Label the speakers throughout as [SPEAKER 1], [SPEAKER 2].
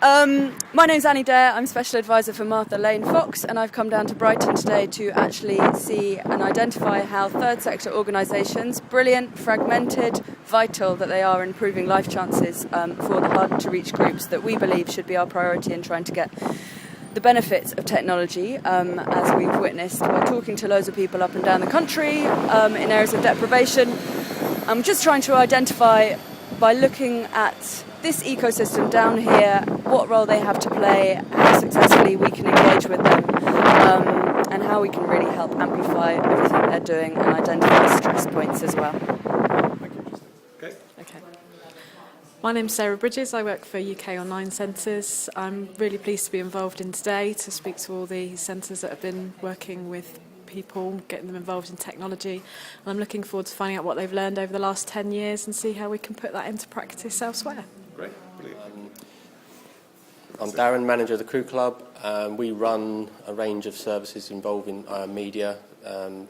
[SPEAKER 1] My name's Annie Dare. I'm Special Advisor for Martha Lane Fox, and I've come down to Brighton today to actually see and identify how third sector organisations, brilliant, fragmented, vital that they are in improving life chances for the hard to reach groups that we believe should be our priority in trying to get the benefits of technology, as we've witnessed by talking to loads of people up and down the country in areas of deprivation. I'm just trying to identify, by looking at this ecosystem down here, what role they have to play, how successfully we can engage with them, and how we can really help amplify everything they're doing and identify stress points as well.
[SPEAKER 2] Thank you. Okay.
[SPEAKER 3] My name's Sarah Bridges. I work for UK Online Centres. I'm really pleased to be involved in today to speak to all the centres that have been working with people, getting them involved in technology. And I'm looking forward to finding out what they've learned over the last 10 years and see how we can put that into practice elsewhere.
[SPEAKER 2] Great. Brilliant.
[SPEAKER 4] I'm Darren, manager of the Crew Club. We run a range of services involving media and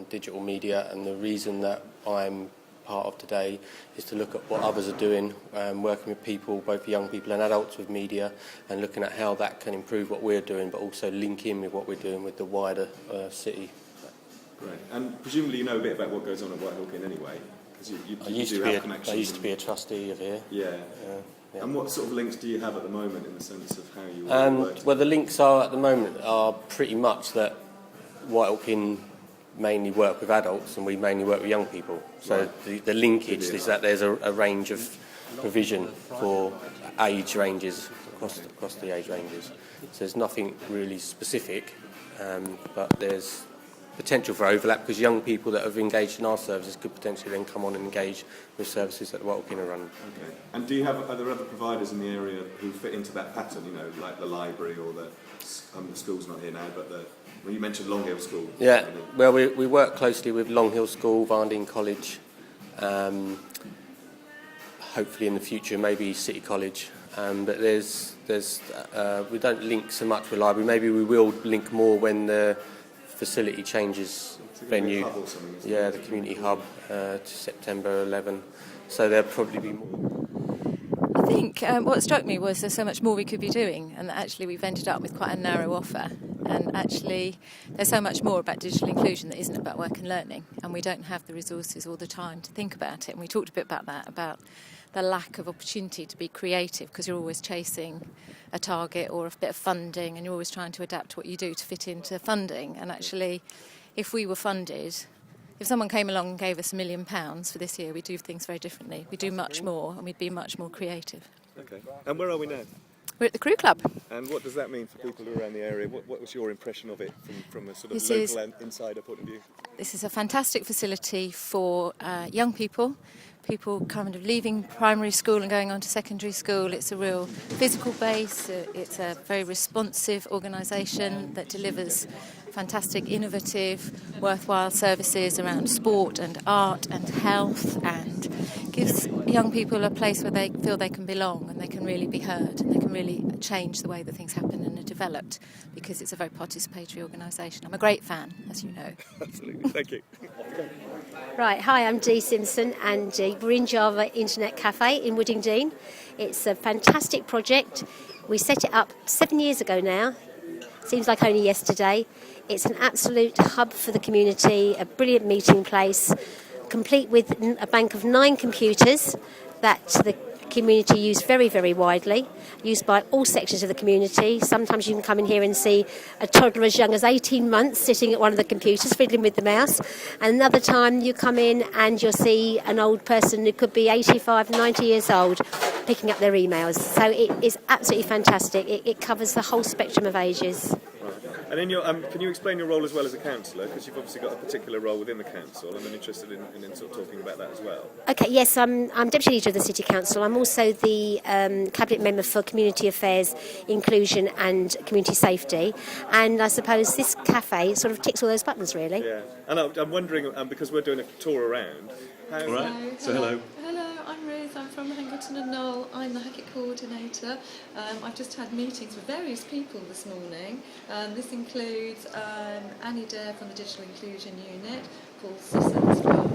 [SPEAKER 4] digital media, and the reason that I'm part of today is to look at what others are doing, working with people, both young people and adults, with media, and looking at how that can improve what we're doing, but also link in with what we're doing with the wider city.
[SPEAKER 2] Great. And presumably you know a bit about what goes on at Whitehawkin anyway, because
[SPEAKER 4] I used to be a trustee of here.
[SPEAKER 2] Yeah. And what sort of links do you have at the moment in the sense of how you work?
[SPEAKER 4] Well, the links are at the moment are pretty much that Whitehawkin mainly work with adults and we mainly work with young people. So the linkage is that there's a range of provision for age ranges across the age ranges. So there's nothing really specific, but there's potential for overlap because young people that have engaged in our services could potentially then come on and engage with services that Whitehawkin are running.
[SPEAKER 2] Okay. And are there other providers in the area who fit into that pattern? You know, like the library or the school's not here now, but you mentioned Long Hill School.
[SPEAKER 4] Yeah, well, we work closely with Long Hill School, Varndine College, hopefully in the future maybe City College, but we don't link so much with library. Maybe we will link more when the facility changes venue. The community hub to September 11. So there'll probably be more.
[SPEAKER 5] I think what struck me was there's so much more we could be doing, and that actually we've ended up with quite a narrow offer. And actually, there's so much more about digital inclusion that isn't about work and learning, and we don't have the resources all the time to think about it. And we talked a bit about that, about the lack of opportunity to be creative, because you're always chasing a target or a bit of funding, and you're always trying to adapt what you do to fit into funding. And actually, if we were funded, if someone came along and gave us £1 million for this year, we'd do things very differently. We'd do much more, and we'd be much more creative.
[SPEAKER 2] Okay. And where are we now?
[SPEAKER 5] We're at the Crew Club.
[SPEAKER 2] And what does that mean for people who are around the area? What was your impression of it from a sort of local insider point of view?
[SPEAKER 5] This is a fantastic facility for young people kind of leaving primary school and going on to secondary school. It's a real physical base. It's a very responsive organisation that delivers fantastic, innovative, worthwhile services around sport and art and health, and gives young people a place where they feel they can belong and they can really be heard and they can really change the way that things happen and are developed, because it's a very participatory organisation. I'm a great fan, as you know.
[SPEAKER 2] Absolutely, thank you.
[SPEAKER 6] Right, hi, I'm Dee Simpson, and we're in Java Internet Cafe in Woodingdean. It's a fantastic project. We set it up 7 years ago now. Seems like only yesterday. It's an absolute hub for the community, a brilliant meeting place, complete with a bank of 9 computers that the community use very, very widely, used by all sections of the community. Sometimes you can come in here and see a toddler as young as 18 months sitting at one of the computers, fiddling with the mouse. And another time you come in and you'll see an old person who could be 85, 90 years old picking up their emails. So it is absolutely fantastic. It covers the whole spectrum of ages.
[SPEAKER 2] And in your, can you explain your role as well as a councillor? Because you've obviously got a particular role within the council, and I'm interested in sort of talking about that as well.
[SPEAKER 6] Okay, yes, I'm Deputy Leader of the City Council. I'm also the Cabinet Member for Community Affairs, Inclusion and Community Safety. And I suppose this cafe sort of ticks all those buttons, really.
[SPEAKER 2] Yeah, and I'm wondering, because we're doing a tour around...
[SPEAKER 7] All right, so hello.
[SPEAKER 3] Hello, I'm Ruth. I'm from Hangleton and Knoll. I'm the Hackett coordinator. I've just had meetings with various people this morning. This includes Annie Dare from the Digital Inclusion Unit, Paul Sissons from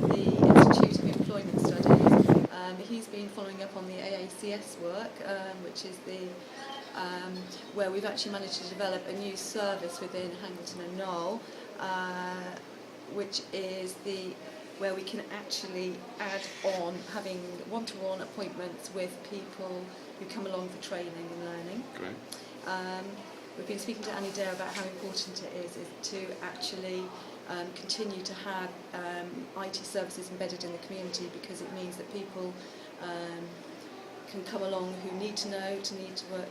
[SPEAKER 3] the Institute of Employment Studies,
[SPEAKER 8] He's been following up on the AACS work, which is the where we've actually managed to develop a new service within Hangleton and Knoll, which is where we can actually add on having one-to-one appointments with people who come along for training and learning.
[SPEAKER 7] Great.
[SPEAKER 8] We've been speaking to Annie Dare about how important it is to actually continue to have IT services embedded in the community, because it means that people can come along who need to know, need to work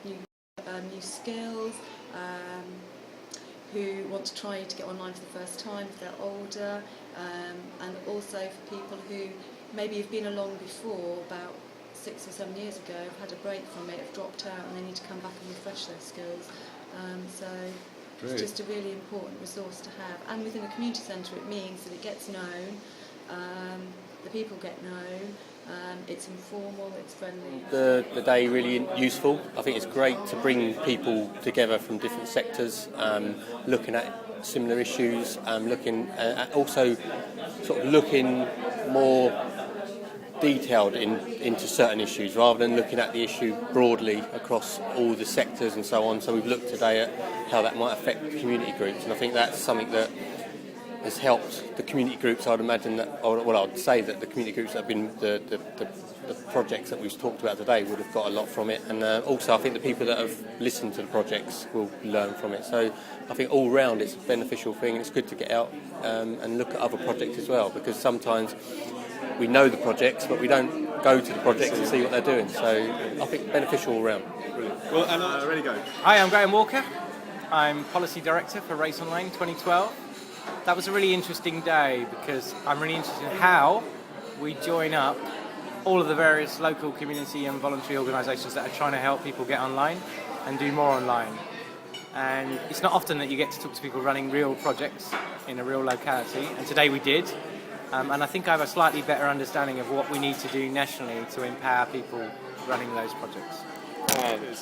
[SPEAKER 8] new skills, who want to try to get online for the first time if they're older, and also for people who maybe have been along before, about 6 or 7 years ago, have had a break from it, have dropped out, and they need to come back and refresh their skills. So
[SPEAKER 7] Great.
[SPEAKER 8] it's just a really important resource to have. And within a community centre, it means that it gets known, the people get known, it's informal, it's friendly.
[SPEAKER 4] The day really useful. I think it's great to bring people together from different sectors, looking at similar issues, looking at also sort of looking more detailed into certain issues rather than looking at the issue broadly across all the sectors and so on. So we've looked today at how that might affect community groups, and I think that's something that has helped the community groups. I'd imagine that, or well, I'd say that the community groups that have been the projects that we've talked about today would have got a lot from it, and also I think the people that have listened to the projects will learn from it. So I think all round it's a beneficial thing. It's good to get out and look at other projects as well, because sometimes we know the projects but we don't go to the projects and see what they're doing. So I think beneficial all round.
[SPEAKER 2] Brilliant. Well, and ready to go.
[SPEAKER 9] Hi, I'm Graham Walker. I'm Policy Director for Race Online 2012. That was a really interesting day because I'm really interested in how we join up all of the various local community and voluntary organisations that are trying to help people get online and do more online. And it's not often that you get to talk to people running real projects in a real locality, and today we did. And I think I have a slightly better understanding of what we need to do nationally to empower people running those projects.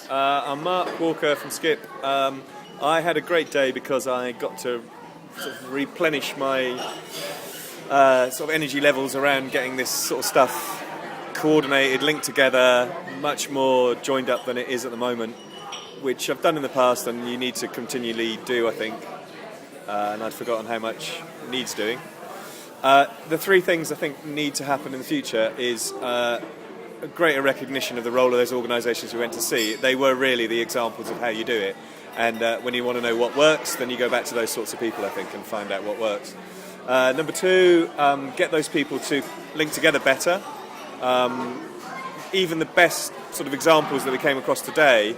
[SPEAKER 7] I'm Mark Walker from SCIP. I had a great day because I got to sort of replenish my sort of energy levels around getting this sort of stuff coordinated, linked together, much more joined up than it is at the moment, which I've done in the past and you need to continually do, I think, and I'd forgotten how much needs doing. The three things I think need to happen in the future is a greater recognition of the role of those organisations we went to see. They were really the examples of how you do it, and when you want to know what works, then you go back to those sorts of people, I think, and find out what works. Number two, get those people to link together better. Even the best sort of examples that we came across today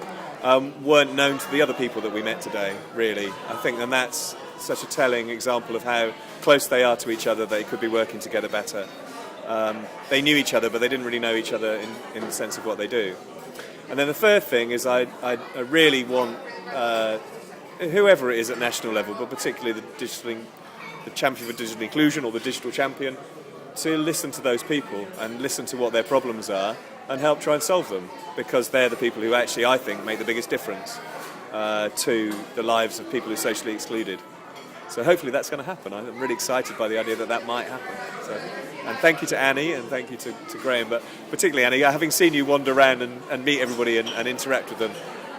[SPEAKER 7] weren't known to the other people that we met today, really. I think, and that's such a telling example of how close they are to each other. They could be working together better. They knew each other, but they didn't really know each other in the sense of what they do. And then the third thing is I really want whoever it is at national level, but particularly the champion for digital inclusion or the digital champion, to listen to those people and listen to what their problems are and help try and solve them, because they're the people who actually, I think, make the biggest difference to the lives of people who are socially excluded. So hopefully that's going to happen. I'm really excited by the idea that might happen. So, and thank you to Annie and thank you to Graham, but particularly Annie, having seen you wander around and meet everybody and interact with them,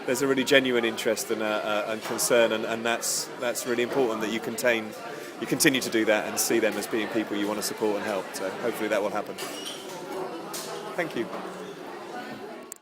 [SPEAKER 7] there's a really genuine interest and concern, and that's really important that you continue to do that and see them as being people you want to support and help. So hopefully that will happen. Thank you.